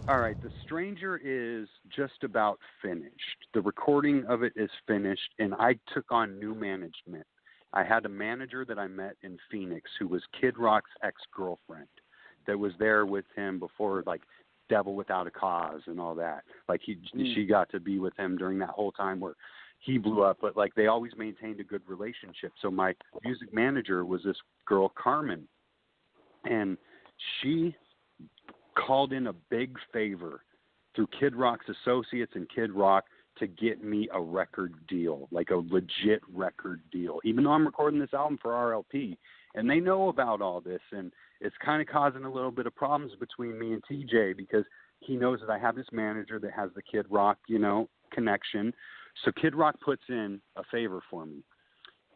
All right, The Stranger is just about finished. The recording of it is finished, and I took on new management. I had a manager that I met in Phoenix who was Kid Rock's ex-girlfriend that was there with him before, like, Devil Without a Cause and all that. Like, she got to be with him during that whole time where he blew up, but, like, they always maintained a good relationship. So my music manager was this girl, Carmen, and she called in a big favor through Kid Rock's associates and Kid Rock to get me a record deal, like a legit record deal, even though I'm recording this album for RLP. And they know about all this, and it's kind of causing a little bit of problems between me and TJ because he knows that I have this manager that has the Kid Rock, connection. So Kid Rock puts in a favor for me,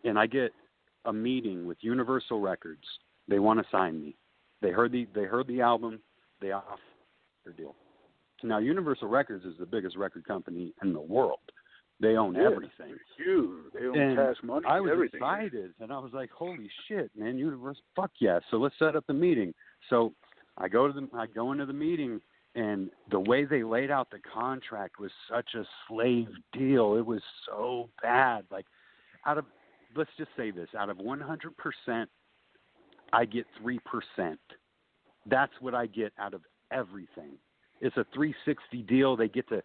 and I get a meeting with Universal Records. They want to sign me. They heard the album. They offered their deal. Now, Universal Records is the biggest record company in the world. They own everything. They're huge. They own cash money. I was everything. excited, and I was like, "Holy shit, man! Universal, fuck yeah!" So let's set up the meeting. So I go into the meeting, and the way they laid out the contract was such a slave deal. It was so bad. Like, let's just say this: out of 100%, I get 3%. That's what I get out of everything. It's a 360 deal. They get to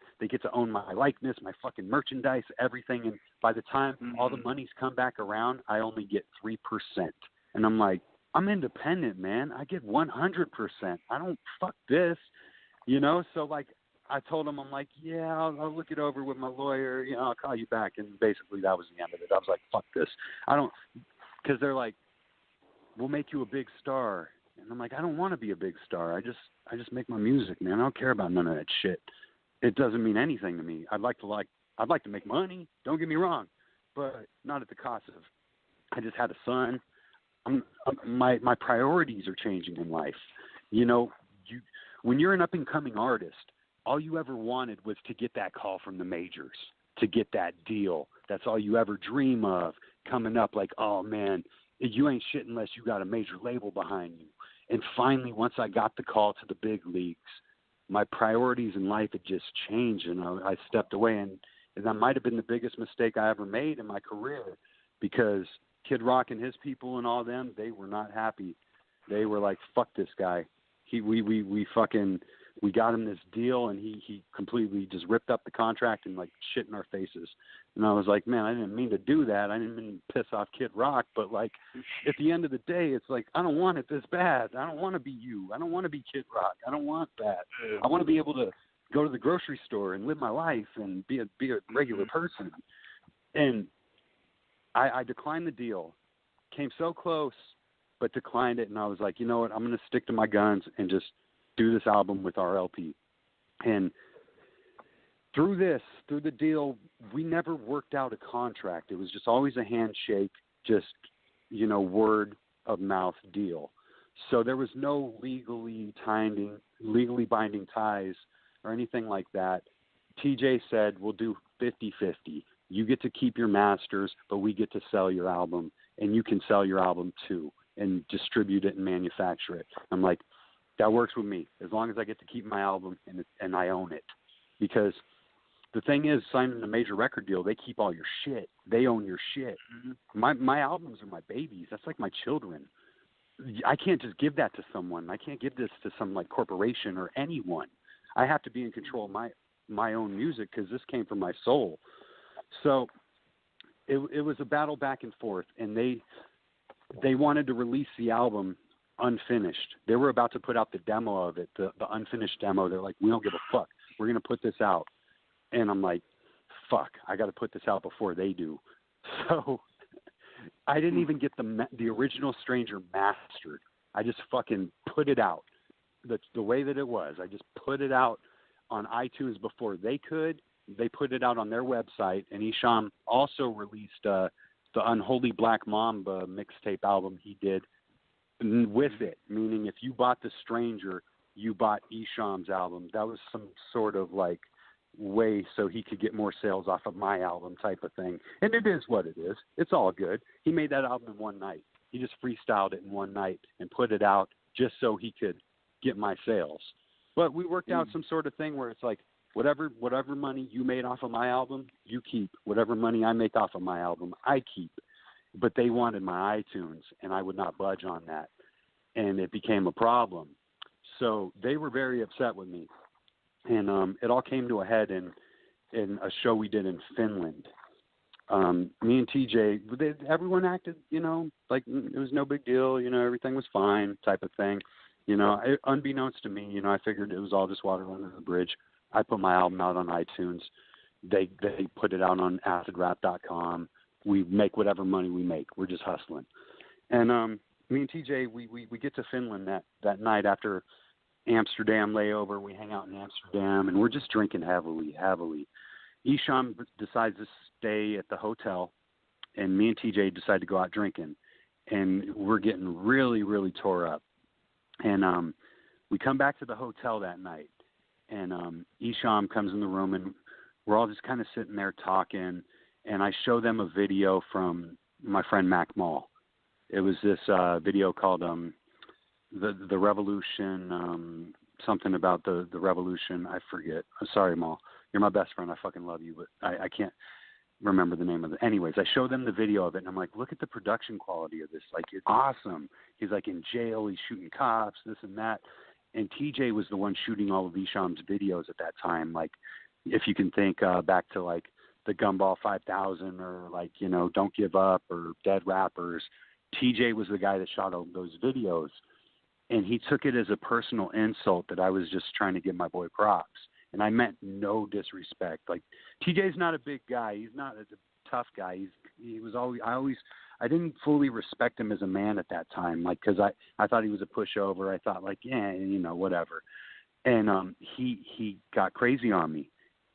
own my likeness, my fucking merchandise, everything. And by the time all the money's come back around, I only get 3%. And I'm like, I'm independent, man. I get 100%. I don't fuck this, So like, I told him, I'm like, yeah, I'll look it over with my lawyer. I'll call you back. And basically that was the end of it. I was like, fuck this. Because they're like, we'll make you a big star. And I'm like, I don't want to be a big star. I just make my music, man. I don't care about none of that shit. It doesn't mean anything to me. I'd like to make money. Don't get me wrong, but not at the cost of. I just had a son. My priorities are changing in life. When you're an up and coming artist, all you ever wanted was to get that call from the majors, to get that deal. That's all you ever dream of coming up. Like, oh man, you ain't shit unless you got a major label behind you. And finally, once I got the call to the big leagues, my priorities in life had just changed, and I stepped away. And that might have been the biggest mistake I ever made in my career, because Kid Rock and his people and all them, they were not happy. They were like, "Fuck this guy." We got him this deal, and he completely just ripped up the contract and like shit in our faces. And I was like, man, I didn't mean to do that. I didn't mean to piss off Kid Rock, but like at the end of the day, it's like, I don't want it this bad. I don't want to be you. I don't want to be Kid Rock. I don't want that. I want to be able to go to the grocery store and live my life and be a regular person. And I declined the deal. Came so close, but declined it. And I was like, you know what? I'm going to stick to my guns and just do this album with RLP. And through the deal, we never worked out a contract. It was just always a handshake, just, word of mouth deal. So there was no legally binding ties or anything like that. TJ said, we'll do 50-50. You get to keep your masters, but we get to sell your album, and you can sell your album too and distribute it and manufacture it. I'm like, that works with me, as long as I get to keep my album and I own it. Because the thing is, signing a major record deal, they keep all your shit. They own your shit. My albums are my babies. That's like my children. I can't just give that to someone. I can't give this to some like corporation or anyone. I have to be in control of my own music, because this came from my soul. So it was a battle back and forth, and they wanted to release the album unfinished. They were about to put out the demo of it, the unfinished demo. They're like, we don't give a fuck. We're going to put this out. And I'm like, fuck, I got to put this out before they do. So I didn't even get the original Stranger mastered. I just fucking put it out the way that it was. I just put it out on iTunes before they could. They put it out on their website, and Esham also released the Unholy Black Mamba mixtape album he did with it, meaning if you bought The Stranger, you bought Esham's album. That was some sort of like way so he could get more sales off of my album type of thing. And it is what it is. It's all good. He made that album in one night. He just freestyled it in one night and put it out just so he could get my sales. But we worked out some sort of thing where it's like, whatever money you made off of my album, you keep. Whatever money I make off of my album, I keep. But they wanted my iTunes, and I would not budge on that. And it became a problem. So they were very upset with me. And it all came to a head in a show we did in Finland. Me and TJ, everyone acted, like it was no big deal, everything was fine type of thing. Unbeknownst to me, I figured it was all just water under the bridge. I put my album out on iTunes. They put it out on acidrap.com. We make whatever money we make. We're just hustling. And me and TJ, we get to Finland that night after Amsterdam layover. We hang out in Amsterdam, and we're just drinking heavily. Esham decides to stay at the hotel, and me and TJ decide to go out drinking. And we're getting really, really tore up. And we come back to the hotel that night, and Esham comes in the room, and we're all just kind of sitting there talking. And I show them a video from my friend Mac Mall. It was this video called the Revolution, something about the Revolution. I forget. I'm sorry, Mall. You're my best friend. I fucking love you, but I can't remember the name of it. Anyways, I show them the video of it, and I'm like, look at the production quality of this. Like, it's awesome. He's like in jail. He's shooting cops, this and that. And TJ was the one shooting all of Esham's videos at that time. Like, if you can think back to like the Gumball 5000 or like, Don't Give Up or Dead Rappers, TJ was the guy that shot all those videos. And he took it as a personal insult that I was just trying to give my boy props. And I meant no disrespect. Like, TJ's not a big guy. He's not a tough guy. I didn't fully respect him as a man at that time. Like, cause I thought he was a pushover. I thought like, yeah, whatever. And, he got crazy on me.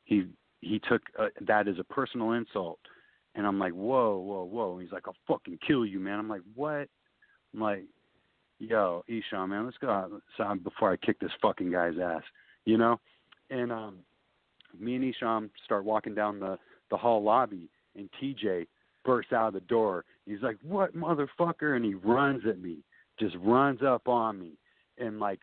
He took that as a personal insult. And I'm like, whoa. And he's like, I'll fucking kill you, man. I'm like, what? I'm like, yo, Esham, man, let's go outside before I kick this fucking guy's ass, And me and Esham start walking down the hall lobby, and TJ bursts out of the door. He's like, what, motherfucker? And he runs at me, just runs up on me. And, like,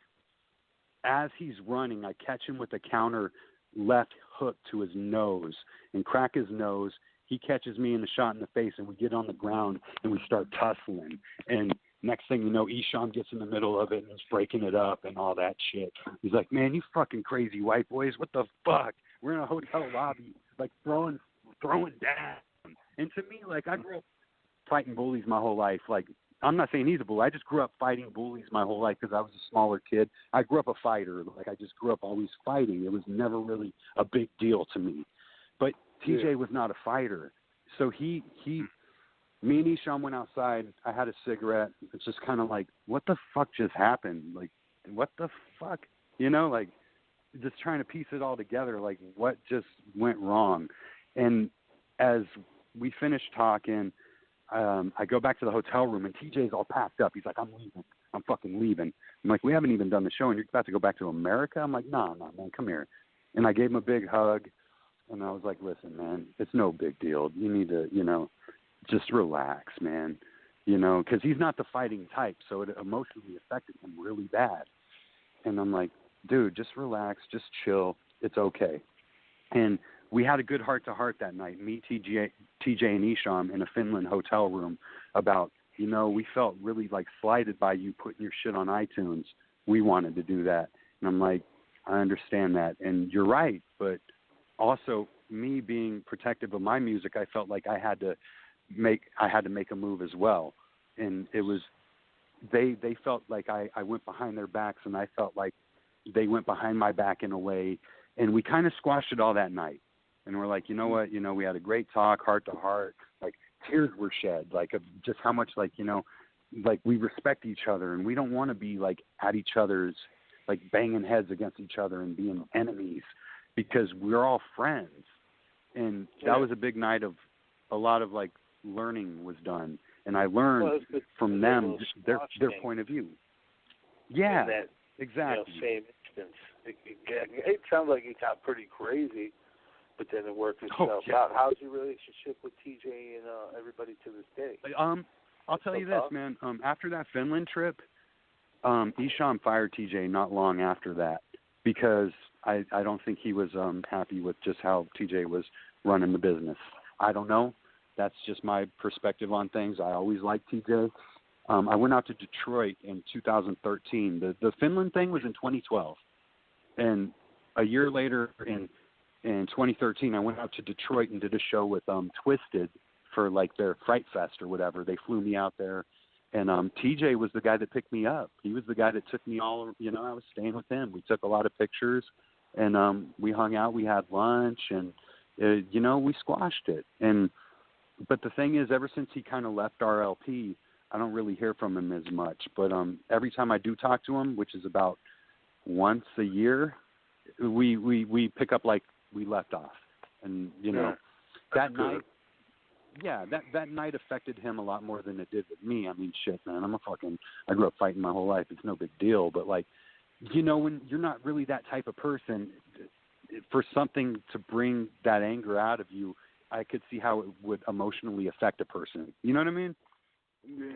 as he's running, I catch him with a counter left hook to his nose and crack his nose. He catches me in the shot in the face, and we get on the ground, and we start tussling. And next thing you know, Esham gets in the middle of it and is breaking it up and all that shit. He's like, man, you fucking crazy white boys. What the fuck? We're in a hotel lobby, like throwing down. And to me, like, I grew up fighting bullies my whole life. Like, I'm not saying he's a bully. I just grew up fighting bullies my whole life because I was a smaller kid. I grew up a fighter. Like, I just grew up always fighting. It was never really a big deal to me. But TJ was not a fighter. So me and Esham went outside. I had a cigarette. It's just kind of like, what the fuck just happened? Like, what the fuck? Like, just trying to piece it all together. Like, what just went wrong? And as we finished talking, I go back to the hotel room, and TJ's all packed up. He's like, I'm leaving. I'm fucking leaving. I'm like, we haven't even done the show, and you're about to go back to America? I'm like, no, man, come here. And I gave him a big hug, and I was like, listen, man, it's no big deal. You need to, just relax, man, because he's not the fighting type, so it emotionally affected him really bad. And I'm like, dude, just relax, just chill. It's okay. And we had a good heart-to-heart that night, me, TJ, and Esham in a Finland hotel room about, we felt really, like, slighted by you putting your shit on iTunes. We wanted to do that. And I'm like, I understand that, and you're right, but also me being protective of my music, I felt like I had to make a move as well. And it was, they felt like I went behind their backs, and I felt like they went behind my back in a way, and we kind of squashed it all that night. And we're like, you know what, we had a great talk, heart to heart, like tears were shed, like of just how much, like, like we respect each other, and we don't want to be like at each other's, like banging heads against each other and being enemies, because we're all friends. And that was a big night of a lot of like learning was done, and I learned from them their point of view. Yeah, that, exactly. Same instance. It sounds like it got pretty crazy, but then it worked itself out. How's your relationship with TJ and everybody to this day? I'll tell you this, man. After that Finland trip, Esham fired TJ not long after that. because I don't think he was happy with just how TJ was running the business. I don't know. That's just my perspective on things. I always liked TJ. I went out to Detroit in 2013. The Finland thing was in 2012. And a year later in 2013, I went out to Detroit and did a show with Twisted for like their Fright Fest or whatever. They flew me out there. And TJ was the guy that picked me up. He was the guy that took me all, I was staying with him. We took a lot of pictures, and we hung out. We had lunch, and, we squashed it. But the thing is, ever since he kind of left RLP, I don't really hear from him as much. But every time I do talk to him, which is about once a year, we pick up like we left off. And, that night. Yeah, that night affected him a lot more than it did with me. I mean, shit, man, I grew up fighting my whole life. It's no big deal. But, like, when you're not really that type of person, for something to bring that anger out of you, I could see how it would emotionally affect a person. You know what I mean? Yeah.